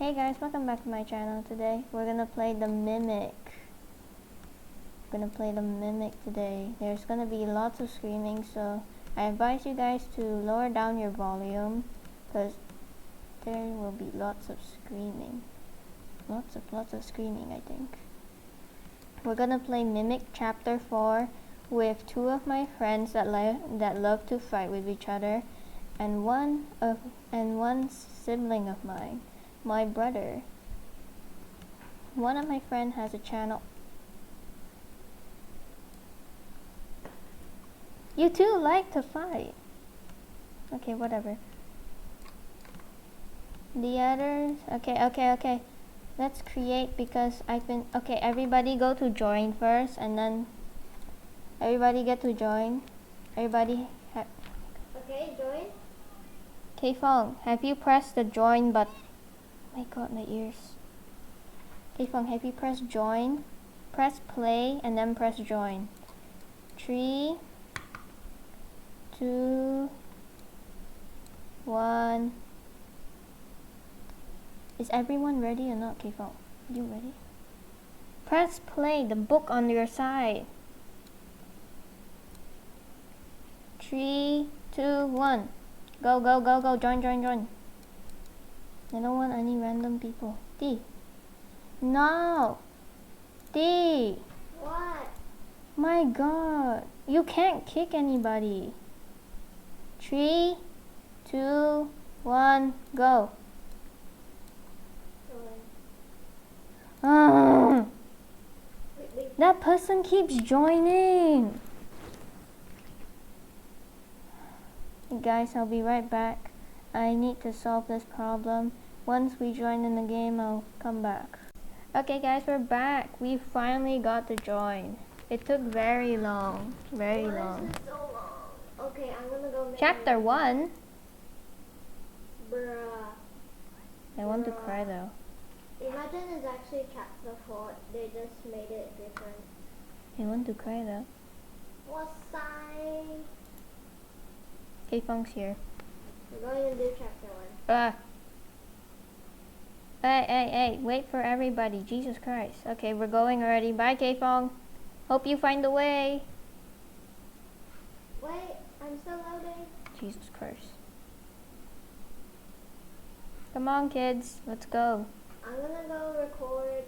Hey guys, welcome back to my channel. Today we're gonna play the Mimic. Today. There's gonna be lots of screaming, so I advise you guys to lower down your volume because there will be lots of screaming. Lots of screaming, I think. We're gonna play Mimic Chapter 4 with two of my friends that love to fight with each other, and one sibling of mine. My brother. One of my friends has a channel. You two like to fight. Okay, whatever. The others, okay. Let's create because okay, everybody go to join first and then everybody get to join. Okay, join. K-Fong, have you pressed the join button? My god, my ears. K-Fong, have you pressed join? Press play and then press join. 3, 2, 1. Is everyone ready or not, K-Fong? You ready? Press play, the book on your side. 3, 2, 1. Go, join. I don't want any random people. D. No! D! What? My god. You can't kick anybody. 3, 2, 1, go. That person keeps joining. Guys, I'll be right back. I need to solve this problem. Once we join in the game, I'll come back. Okay guys, we're back. We finally got to join. It took very long. Why is it so long? Okay, I'm gonna go Chapter 1. Bruh. I want to cry though. Imagine it's actually chapter 4. They just made it different. I want to cry though. What sign? K-Fong's here. We're going to do chapter 1. Hey, wait for everybody. Jesus Christ. Okay, we're going already. Bye, K-Fong. Hope you find the way. Wait, I'm still loading. Jesus Christ. Come on, kids. Let's go. I'm gonna go record.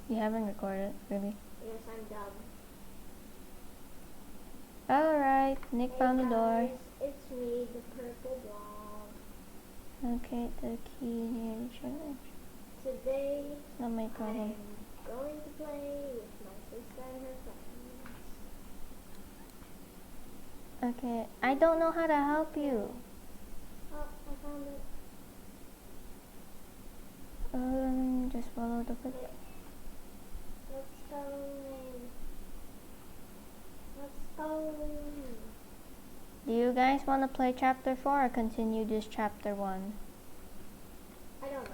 You haven't recorded, really? Yes, I'm dumb. Alright, Nick found the door. It's me, the purple blob. Okay, the key near the church. Today, Not my problem. I'm going to play with my sister and her friends. Okay, I don't know how to help you. Oh, I found it. Just follow the foot. Let's go. Do you guys want to play chapter 4 or continue this chapter 1? I don't know.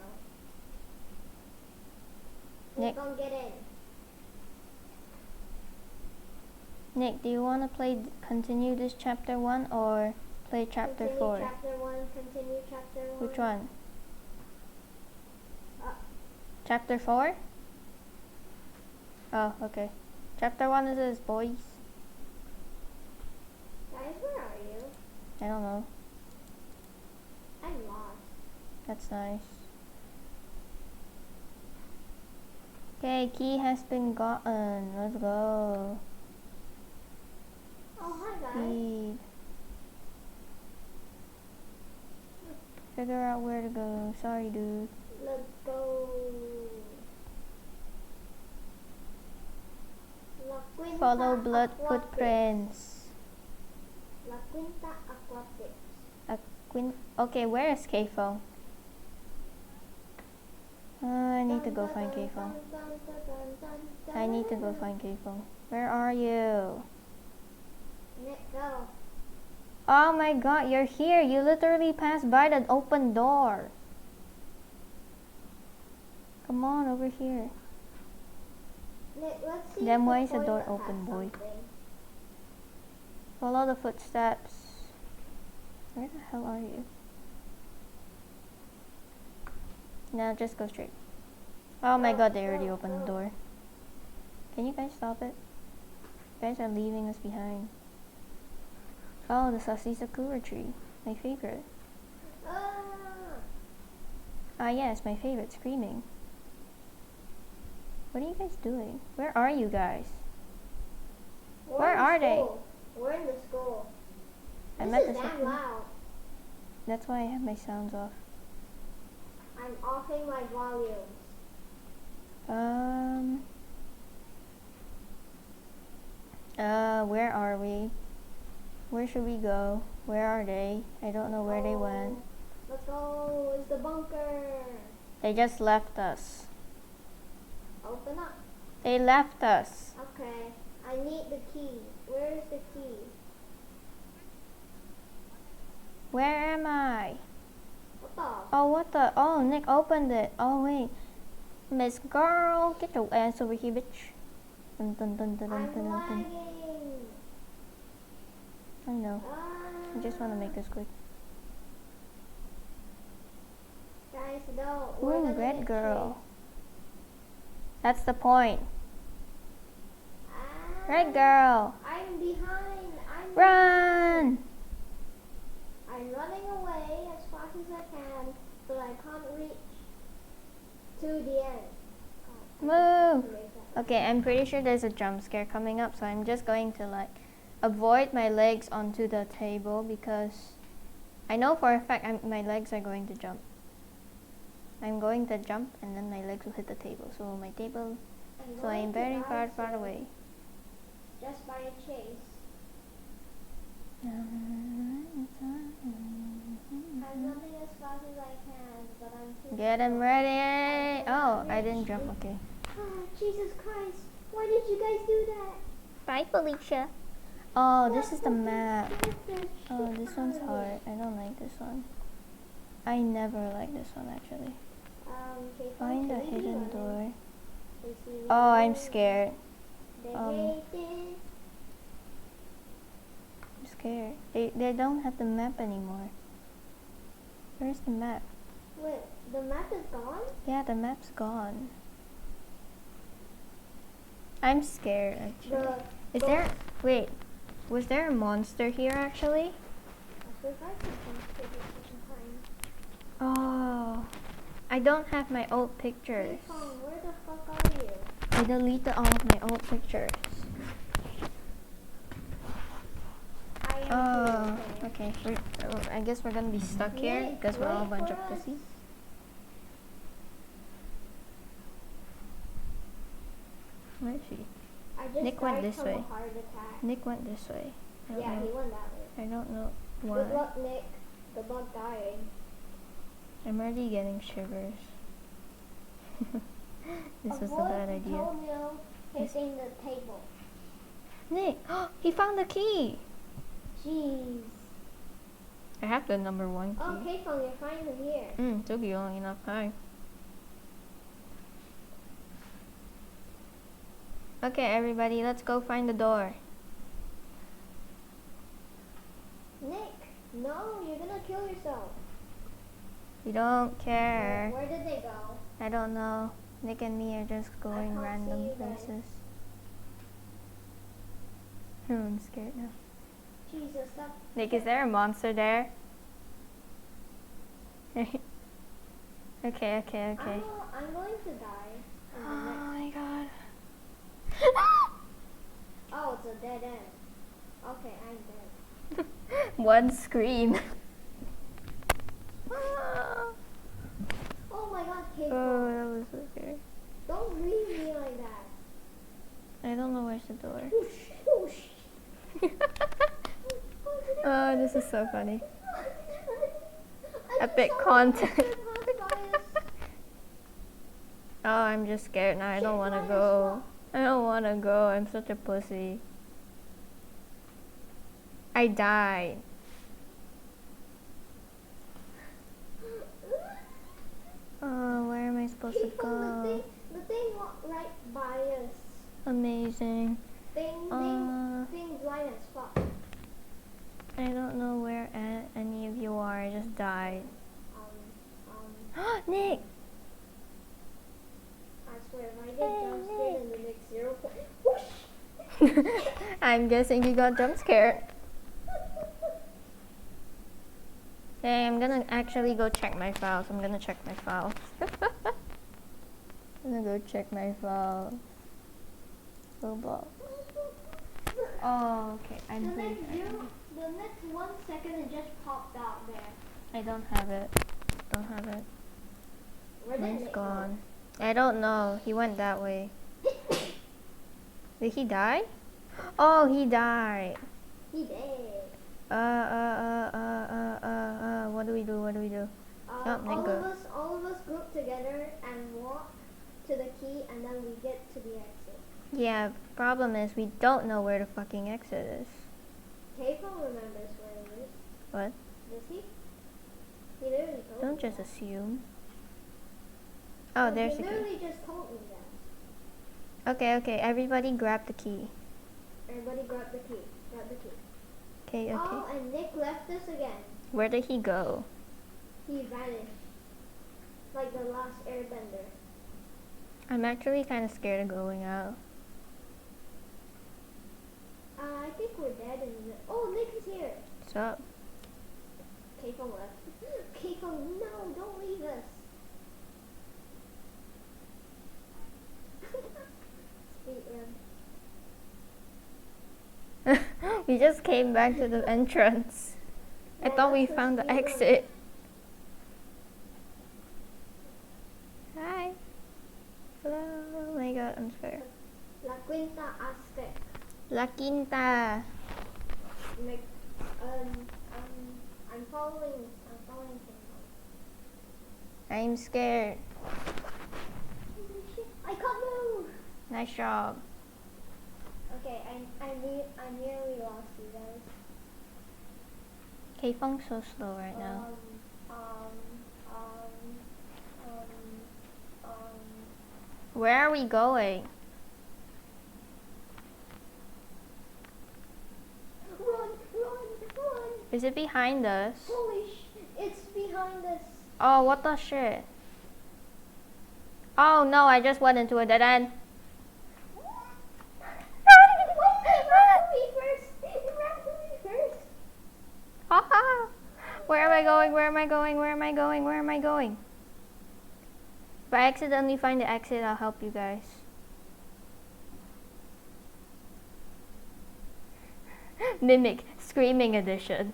Nick. Don't get in. Nick, do you want to continue this chapter 1 or play chapter 4? Chapter 1, continue chapter 1. Which one? Chapter 4? Oh, okay. Chapter 1 is this, boys. Guys, where are you? I don't know. I'm lost. That's nice. Okay, key has been gotten. Let's go. Oh, hi guys. Speed. Figure out where to go. Sorry, dude. Let's go. Follow blood footprints. La Quinta Aquatics. Okay, where is K-Fong? I need to go find K-Fong. Where are you? Nick, go. Oh my god, you're here. You literally passed by the open door. Come on, over here. Nick, let's see. Then why is the door open, boy? Follow the footsteps. Where the hell are you? No, just go straight. Oh my Go, god, they already go, opened the go. door. Can you guys stop it? You guys are leaving us behind. Oh, the Sassy Sakura tree. My favorite. Ah, yes, my favorite. Screaming. What are you guys doing? Where are you guys? Where are they? We're in the school. I'm This at is the damn second. loud. That's why I have my sounds off. I'm offing my volumes. Where are we? Where should we go? Where are they? I don't know where they went. Let's go. It's the bunker. They just left us. Open up. They left us. Okay. I need the key. Where is the key? Where am I? What the? Oh, what the? Oh, Nick opened it. Oh, wait. Miss Girl, get your ass over here, bitch. Dun, dun, dun, dun, dun, I'm dun, dun, dun. lagging. I know. I just want to make this quick. Guys, no. Ooh, red girl. That's the point. Red girl. I'm behind. Run! I'm running away as fast as I can, but I can't reach to the end. Move! Okay, I'm pretty sure there's a jump scare coming up, so I'm just going to like avoid my legs onto the table because I know for a fact my legs are going to jump. I'm going to jump and then my legs will hit the table. So my table, so I am very far away. Just by a chase. I'm running as fast as I can, but I'm too Get him ready! Oh, I didn't jump, okay. Oh, Jesus Christ. Why did you guys do that? Bye, Felicia. Oh, this is the map. Oh, this one's hard. I don't like this one. I never like this one, actually. Find a hidden door. Oh, I'm scared. I'm scared. They don't have the map anymore. Where's the map? Wait, the map is gone? Yeah, the map's gone. I'm scared, actually. Wait, was there a monster here, actually? Oh, I don't have my old pictures. Where the fuck are you? I deleted all of my old pictures. Oh, okay. I guess we're gonna be stuck here because we're all a bunch of pussies. Where is she? Nick went this way. Nick went this way. Yeah, he went that way. I don't know why. Good luck, Nick. Good luck dying. I'm already getting shivers. This was a bad idea. Avoid hitting the table. Nick, he found the key. Jeez. I have the number 1 key. Oh, K-Fong, you're finally here. Took you long enough time. Okay, everybody, let's go find the door. Nick, no, you're gonna kill yourself. We don't care. Where did they go? I don't know. Nick and me are just going can't random see you guys. places. I'm scared now. Jesus, stop. Nick, is there a monster there? Okay. I'm going to die. Oh my god. Oh, it's a dead end. Okay, I'm dead. One scream. Oh my god, K-Fong. Oh, that was so scary. Don't leave me like that. I don't know where's the door. Whoosh, whoosh. Oh, this is so funny. I Epic just saw content. a monster pass by us. Oh, I'm just scared now. I don't want to Shit, go. I don't want to go. I'm such a pussy. I died. Oh, where am I supposed to go? The thing walked right by us. Amazing. Thing blind as fuck. I don't know where any of you are. I just died. Nick! I'm guessing he got jump scared. Hey, I'm gonna actually go check my files. I'm gonna check my files. I'm gonna go check my files. Roblox. Oh, okay. The next 1 second it just popped out there. I don't have it. Don't have it. Where did Mine's Nick go? gone. I don't know. He went that way. Did he die? Oh, he died. He did. What do we do? What do we do? Oh, Nico. All of us group together and walk to the key, and then we get to the exit. Yeah, problem is we don't know where the fucking exit is. K-Phone remembers where it is. What? Does he? He literally told Don't me just that. assume. Oh, No, there's he the key. literally just told me that. Okay, everybody grab the key. Everybody grab the key. Grab the key. Okay. Oh, and Nick left us again. Where did he go? He vanished. Like the last airbender. I'm actually kind of scared of going out. I think we're dead in the... Oh, Nick is here. What's up? K-Phone left. K-Phone, no, don't leave us. Speed run. We just came back to the entrance. I Yeah, thought we that's found the speed run. exit. Hi. Hello. Oh my god, I'm scared. La Quinta Aztec. La Quinta. Like, I'm following K-Phone. I'm scared. Holy shit, I can't move. Nice job. Okay, I nearly lost you guys. K-Fung's so slow right now. Where are we going? Run! Is it behind us? Holy sh! It's behind us. Oh, what the shit? Oh no, I just went into a dead end. Haha! Where am I going? Where am I going? Where am I going? Where am I going? If I accidentally find the exit, I'll help you guys. Mimic, screaming edition.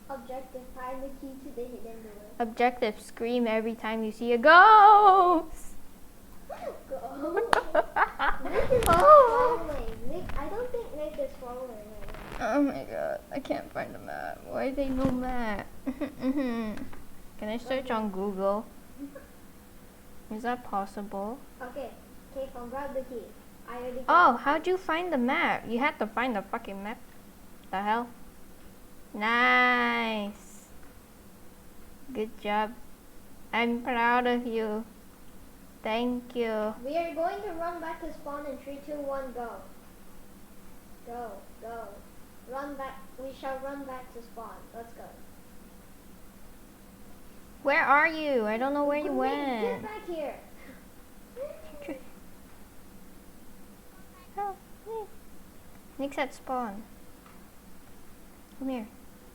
Objective, find the key to the hidden door. Objective, scream every time you see a ghost! Go. Nick is Oh. following. Nick, I don't think Nick is following right now. Oh my god, I can't find the map. Why they no map? Can I search on Google? Is that possible? Okay, K-Phone, grab the key. I already Oh, how'd you find the map? You had to find the fucking map. The hell? Nice. Good job. I'm proud of you. Thank you. We are going to run back to spawn in 3, 2, 1, go. Go. Run back. We shall run back to spawn. Let's go. Where are you? I don't know where you Nick, went. get back here. Oh, Nick. Nick's at spawn. Come here.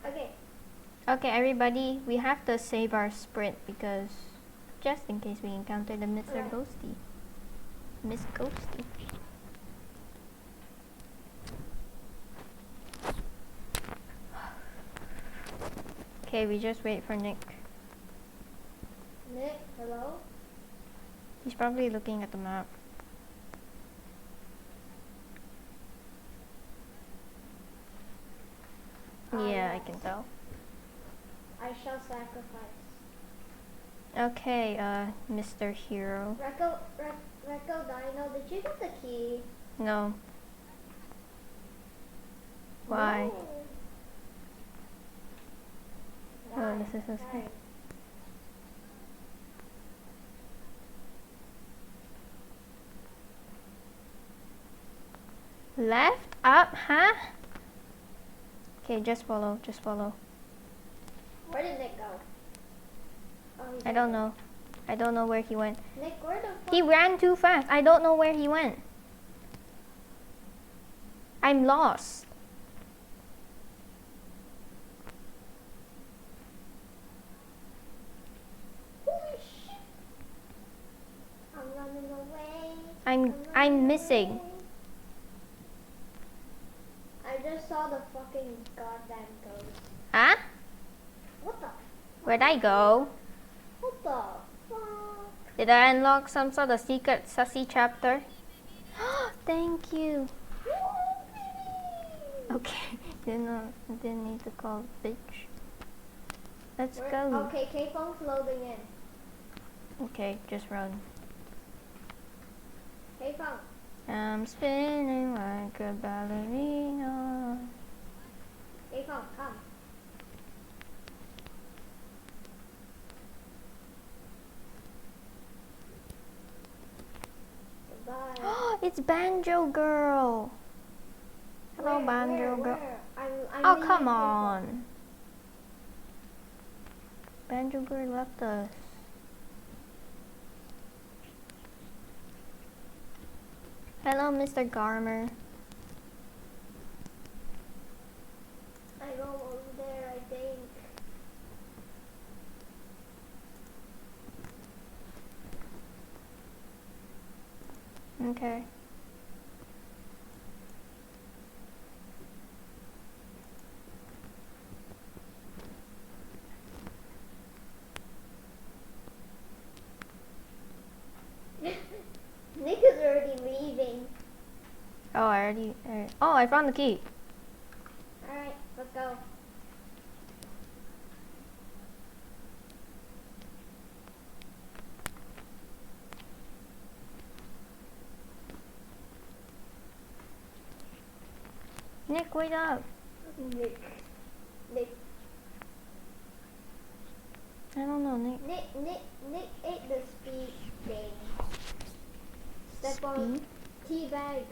Okay. Okay, everybody, we have to save our sprint because just in case we encounter the Mr. Alright. Ghosty. Miss Ghosty. Okay, we just wait for Nick. Nick, hello? He's probably looking at the map. Yeah, I can tell. I shall sacrifice. Okay, Mr. Hero. Recco Dino, did you get the key? No. Why? No. Oh, this is so scary. Die. Left? Up? Huh? Okay, just follow. Where did Nick go? Oh, he's I right don't there. know. I don't know where he went. Nick, where the fuck? He ran too fast. I don't know where he went. I'm lost. Holy shit! I'm running away. I'm running missing. away. I just saw the fucking goddamn ghost. Huh? What the? Where'd I go? What the fuck? Did I unlock some sort of secret sussy chapter? Thank you. Okay, didn't need to call bitch. Let's go. Okay, K-Phone's loading in. Okay, just run. K-Phone. I'm spinning like a ballerina. K-Phone, come. Goodbye. It's Banjo Girl. Hello, Banjo Girl. Where? I'm Oh, leaving come K-Phone. on. Banjo Girl left us. Hello, Mr. Garmer. I'm almost there, I think. Okay. Nick is already leaving. Oh, oh, I found the key. Alright, let's go. Nick, wake up. Nick. I don't know, Nick. Nick ate the speed thing. Step on teabag.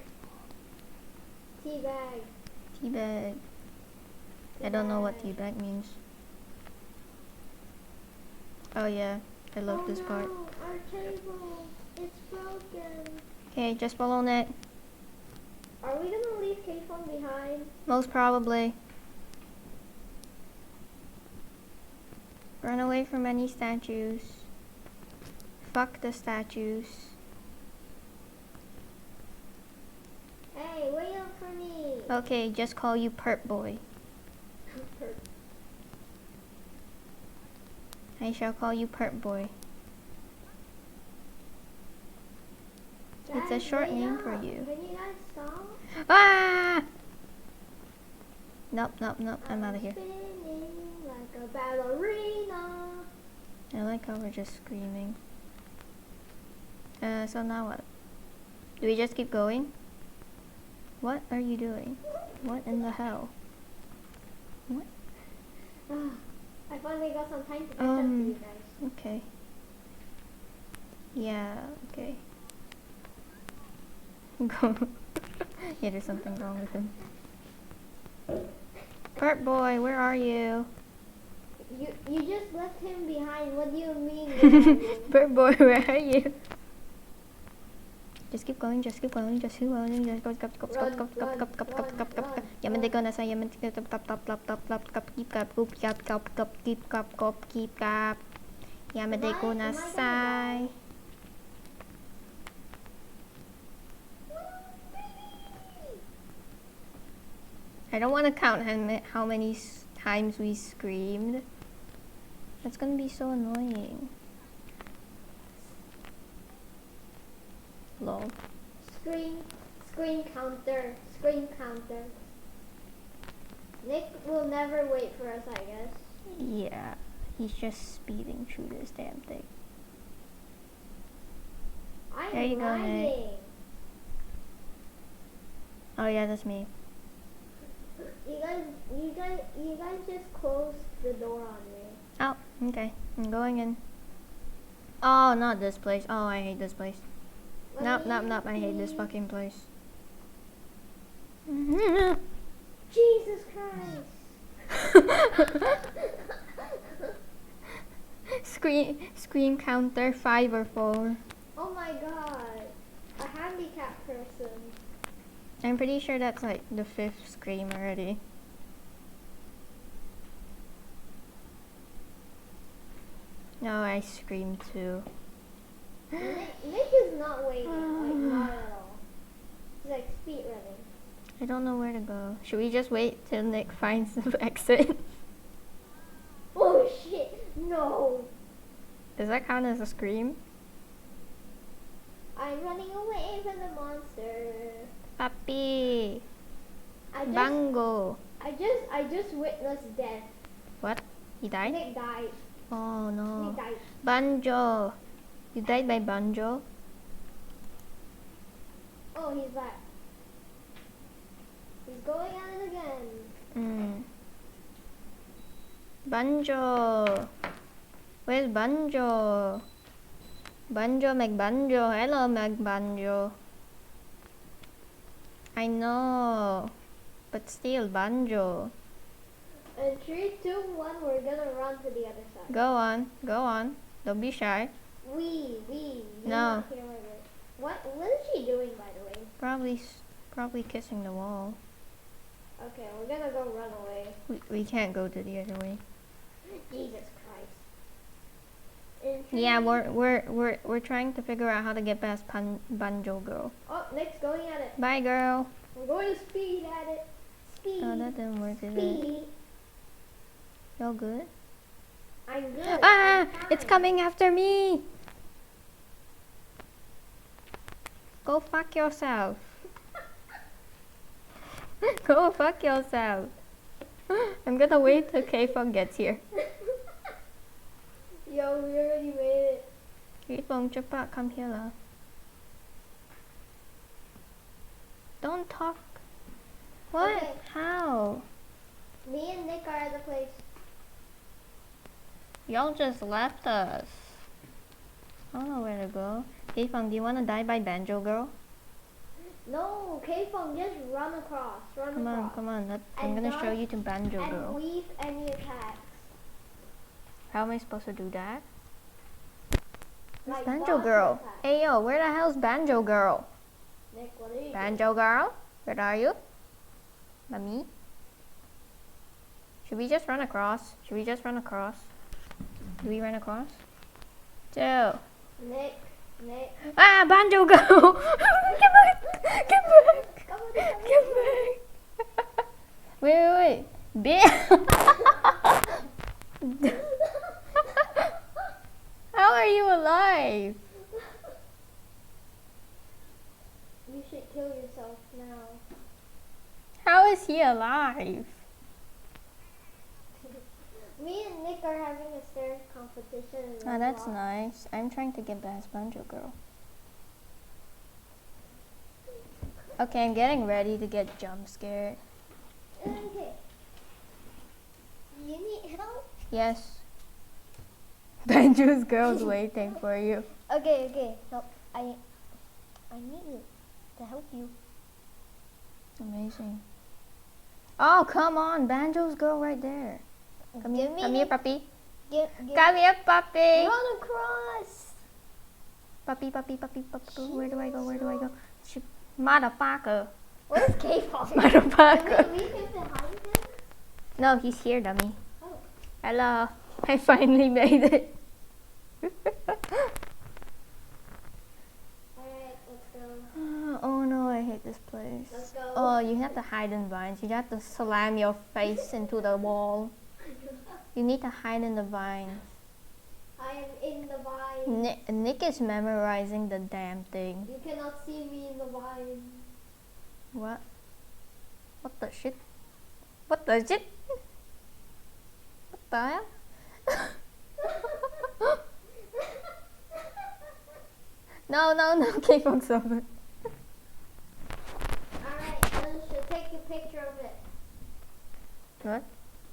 Teabag. I don't know what teabag means. Oh yeah, I love this part. No, our table. It's broken. Okay, just follow Nick. Are we gonna leave K-Phone behind? Most probably. Run away from any statues. Fuck the statues. Hey, wait up for me. Okay, just call you Perp Boy. I shall call you Perp Boy. It's a Guys, short wait name up. for you. Can you guys stop? Ah! Nope, I'm out of here. Spinning like a ballerina. I like how we're just screaming. So now what? Do we just keep going? What are you doing? What in the hell? What? I finally got some time to catch up to you guys. Okay. Yeah, okay. Go. Yeah, there's something wrong with him. Perp Boy, where are you? You just left him behind. What do you mean? Where are you? Perp Boy, where are you? Just keep going, just keep going, just keep going, just go, Yaman ko nasa yaman keep cap. Yaman ko nasa. I don't want to count how many times we screamed. That's gonna be so annoying. Lol. Screen counter. Nick will never wait for us, I guess. Yeah, he's just speeding through this damn thing. There you go, Nick. Oh yeah, that's me. You guys just closed the door on me. Oh, okay. I'm going in. Oh, not this place. Oh, I hate this place. Nope. I hate this fucking place. Jesus Christ. Scream counter 5 or 4. Oh my god. A handicapped person. I'm pretty sure that's like the 5th scream already. No, I screamed too. Nick is not waiting, like not at all. He's like speed running. I don't know where to go. Should we just wait till Nick finds the exit? Oh shit! No! Does that count as a scream? I'm running away from the monster. Papi! I Bango! just witnessed death. What? He died? Nick died. Oh no. Nick died. Banjo! You died by Banjo? Oh, he's back. He's going at it again. Banjo! Where's Banjo? Banjo McBanjo. Hello McBanjo. I know. But still, Banjo. In 3, 2, 1, we're gonna run to the other side. Go on. Go on. Don't be shy. We. No. Not here, what is she doing, by the way? Probably kissing the wall. Okay, we're gonna go run away. We can't go to the other way. Jesus Christ. In Yeah, 3 we're trying to figure out how to get past Banjo girl. Oh, Nick's going at it. Bye, girl. I'm going to speed at it. Speed. Oh, that didn't work, did it? Speed. Y'all good? I'm good. Ah! I'm It's fine. coming after me! Go fuck yourself. Go fuck yourself. I'm gonna wait till K-Fong gets here. Yo, we already made it. K-Fong, cepat, come here lah. Don't talk. What? Okay. How? Me and Nick are at the place. Y'all just left us. I don't know where to go. K-Fong, do you wanna die by Banjo girl? No, K-Fong, just run across. Run Come on, across. come on. I'm And gonna show dodge you to Banjo And girl. weave any attacks. How am I supposed to do that? Where's Like Banjo dodge girl? attacks. Hey yo, where the hell's Banjo girl? Nick, what are you doing? Banjo girl? Where are you? Mommy? Should we just run across? Should we just run across? Do we run across? Joe. Nick. Ah, Banjo girl! Get back! Get back! Come on, Get back! Wait. How are you alive? You should kill yourself now. How is he alive? Me and Nick are having a stairs competition. in Oh, that's Roblox. nice. I'm trying to get past Banjo girl. Okay, I'm getting ready to get jump scared. Okay. You need help? Yes. Banjo's girl's waiting for you. Okay. Help. I need you to help you. Amazing. Oh, come on. Banjo's girl right there. Come here, puppy. Come here, puppy. Run across. Puppy. Where do I go? Motherfucker. Where's K-pop? Motherfucker. Can we leave him behind him? No, he's here, dummy. Oh. Hello. I finally made it. Alright, let's go. Oh no, I hate this place. Let's go. Oh, you have to hide in vines. You have to slam your face into the wall. You need to hide in the vines. I am in the vine. Nick is memorizing the damn thing. You cannot see me in the vine. What? What the shit? What the shit? What the hell? No, keep on something. Alright, then should take a picture of it. What?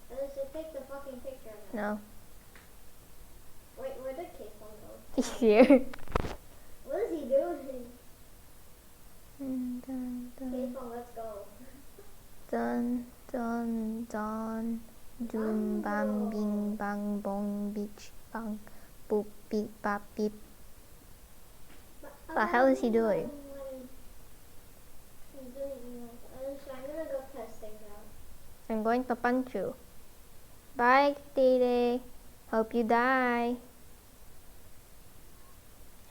Then should take the fucking picture of it. No. Wait, where did K-pop go? He's here. What is he doing? Dun, dun, K-pop, let's go. dun, dun, dun. Doom, bang, bing, bang, bong, beach, bang, boop, beep, bop, beep. What the hell is he doing? He's doing I'm going to punch you. Bye, Dede. Hope you die.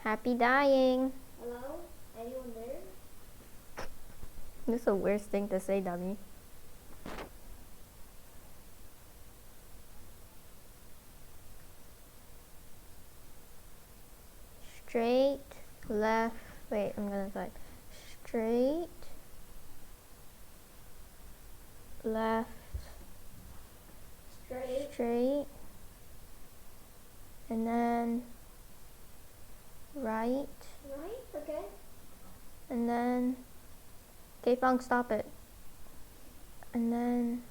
Happy dying. Hello? Anyone there? This is the worst thing to say, dummy. Straight, left. Wait, I'm gonna type. Straight, left, straight, and then right, Right? Okay. and then K-Fong, stop it. And then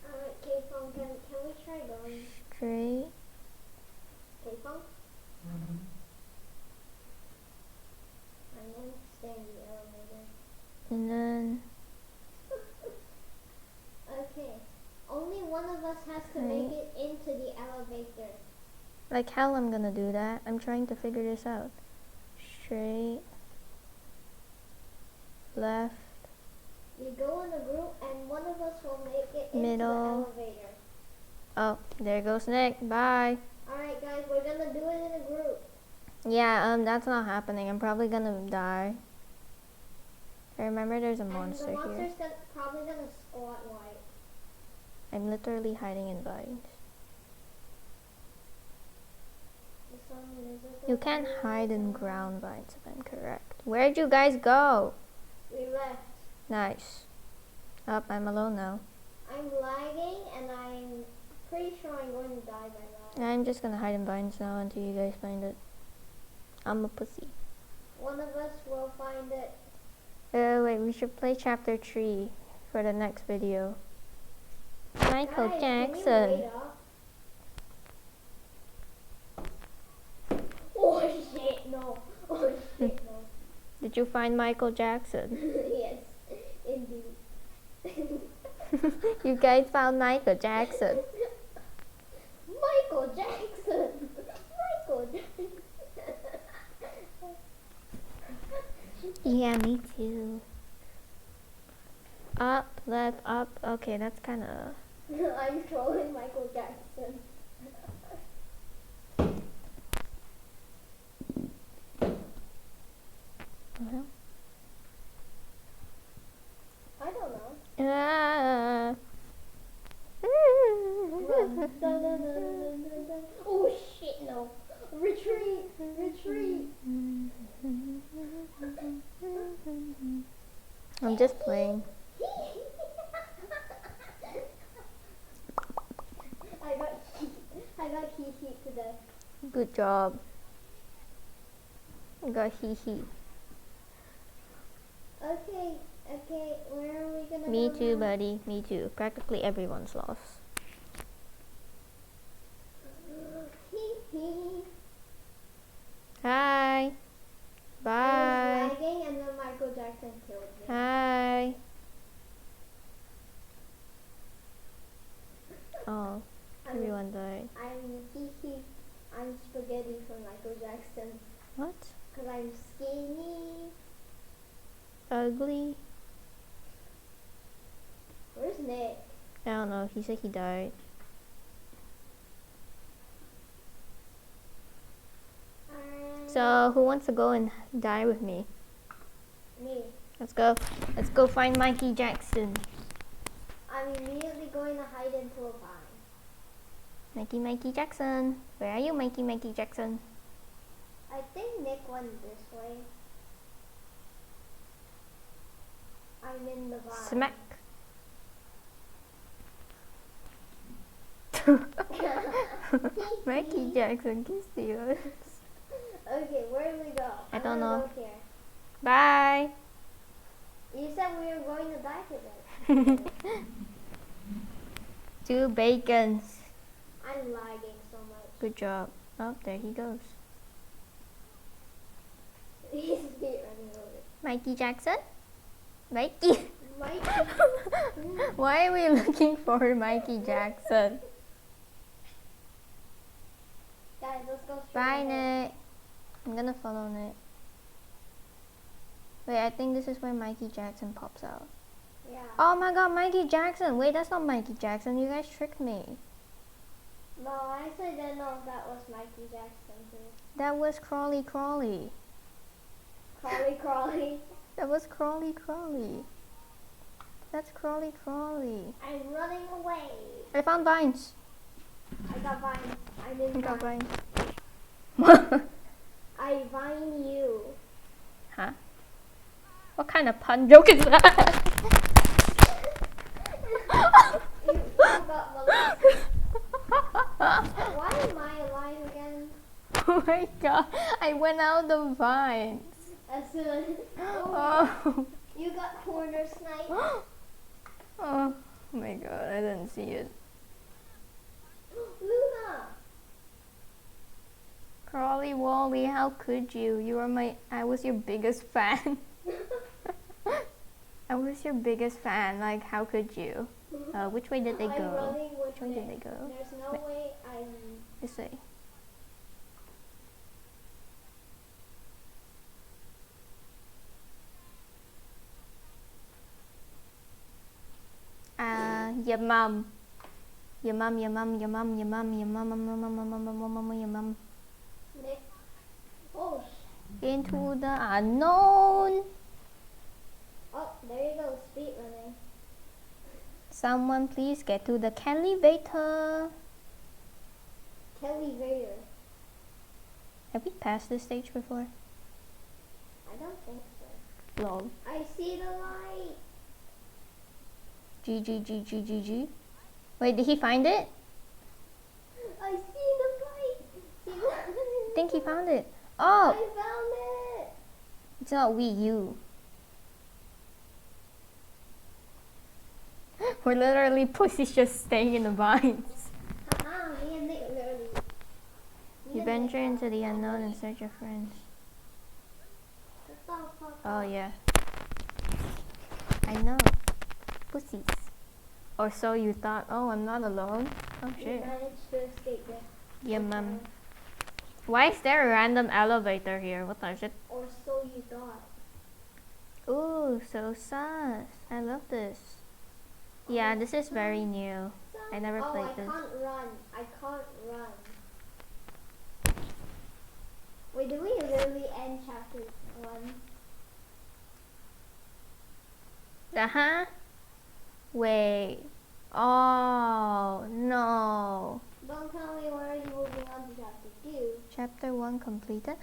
Alright, K-Fong, can we try going? straight, K-Fong? I'm going to stay in the elevator. and then Okay. Only one of us has to Right. make it into the elevator. like how I'm gonna do that. I'm trying to figure this out. Straight, left, We go in a group and one of us will make it into Middle. the elevator. oh, there goes Nick, bye. Alright guys, we're gonna do it in a group. Yeah, that's not happening. I'm probably gonna die. I remember there's a And monster the here. monster's probably gonna squat white. I'm literally hiding in vines. You can't hide in ground vines if I'm correct. Where'd you guys go? We left. Nice. Oh, I'm alone now. I'm lagging and I'm pretty sure I'm going to die by that. I'm just gonna hide in vines now until you guys find it. I'm a pussy. One of us will find it. Wait, we should play chapter 3 for the next video. Michael Guys, Jackson. Can you wait up? Oh shit, no. Oh shit, no. Did you find Michael Jackson? Yes, indeed. You guys found Michael Jackson. Michael Jackson. Michael Jackson. Yeah, me too. Up, left, up. Okay, that's kind of... I'm trolling Michael Jackson. I don't know. Ah. Run. Dun, dun, dun, dun, dun, dun. Oh shit, no. Retreat. Retreat. I'm just playing. I got he to death. Good job. I got hee. Okay, where are we gonna Me go too, now? buddy. Me too. Practically everyone's lost. Hi. I Bye. was lagging and then Michael Jackson killed me. Hi. Oh, everyone died. I'm spaghetti for Michael Jackson. What? Cause I'm skinny. Ugly? Where's Nick? I don't know. He said he died. So, who wants to go and die with me? Me. Let's go. Let's go find Mikey Jackson. I'm immediately going to hide into a vine. Mikey Jackson. Where are you, Mikey Jackson? I think Nick went this way. I'm in the vine. Smack. Mikey Jackson can steal us. Okay, where do we go? I I'm don't gonna know. Go here. Bye. You said we were going to die today. 2 bacons. I'm lagging so much. Good job. Oh, there he goes. He's speed running over. Mikey Jackson? Mikey? Mikey. Why are we looking for Mikey Jackson? Guys, let's go straight Bye, ahead. Nick. I'm gonna follow Nick. Wait, I think this is where Mikey Jackson pops out. Yeah. Oh my god, Mikey Jackson. Wait, that's not Mikey Jackson. You guys tricked me. No, I actually didn't know if that was Mikey Jackson too. That was Crawly Crawly. Crawly, crawly. That was Crawly Crawly. That's Crawly Crawly. I'm running away. I found vines. I got vine. I'm in I got vine. vines. I vine you. Huh? What kind of pun joke is that? You got molested. Why am I alive again? Oh my god, I went out the vines. As soon Oh. you got corner sniped. Oh my god, I didn't see it. Luna. Crawly Wally, how could you? I was your biggest fan. I was your biggest fan, like how could you? Which way did they I'm go? running with Which way did Nick. they go? There's no Wait. way I'm... This way. Your mum. Your mum, your mum, your mum, your mum, your mum, your mum. Nick. Oh, Into the unknown. oh, there you go, speed running. Someone please get to the elevator. Kelly Vader. Have we passed this stage before? I don't think so. Lol. I see the light. G. Wait, did he find it? I see the light. See the I think he found it. I Oh, found it. it's not Wii U. We're literally pussies just staying in the vines. Haha, me and Nick literally. You venture into the unknown in search of friends. Oh yeah. I know. Pussies. Or so you thought. Oh, I'm not alone. Oh We shit. managed to escape it. Yeah, mum. Why is there a random elevator here? What is it? Or so you thought. Ooh, so sus. I love this. Yeah, this is very new. I never played this. I can't run. I can't run. Wait, do we literally end chapter 1? Uh-huh. Wait. Oh, no. Don't tell me we're already moving on to chapter 2. Chapter 1 completed.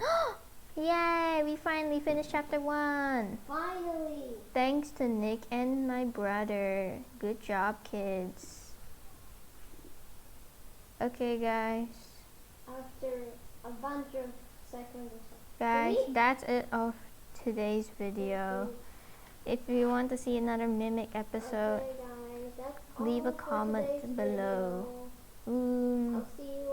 Yay, we finally finished chapter 1. Finally! Thanks to Nick and my brother. Good job, kids. Okay, guys. After a bunch of seconds or so. Guys, Really? that's it of today's video. If you want to see another Mimic episode, Okay, guys, that's leave a all for comment today's below. video. Ooh. I'll see you